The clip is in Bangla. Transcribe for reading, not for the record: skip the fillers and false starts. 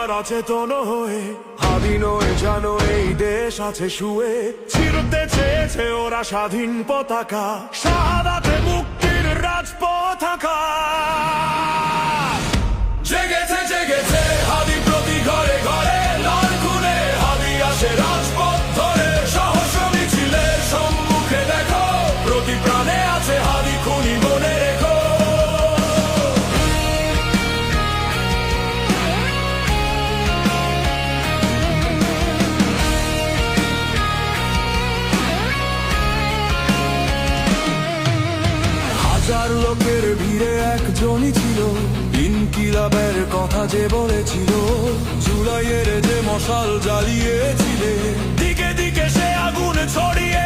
আবার অচেতন হয়ে। হাদি নয় জানো এই দেশ আছে শুয়ে, ছিঁড়তে চেয়েছে ওরা স্বাধীন পতাকা, শাহাদাতে মুক্তির রাজপতাকা। জেগেছে জেগেছে হাদি প্রতি ঘরে ঘরে, লাল খুনে হাদি আসে রাজপথ ধরে। সহস্র মিছিলের সম্মুখে দেখো, প্রতি প্রাণে আছে হাদি খুনি মনে রেখো। হাজার লোকের ভিড়ে একজনই ছিল, ইনকিলাবের কথা যে বলেছিল। জুলাইয়ের যে মশাল জ্বালিয়েছিলে, দিকে দিকে সে আগুন ছড়িয়ে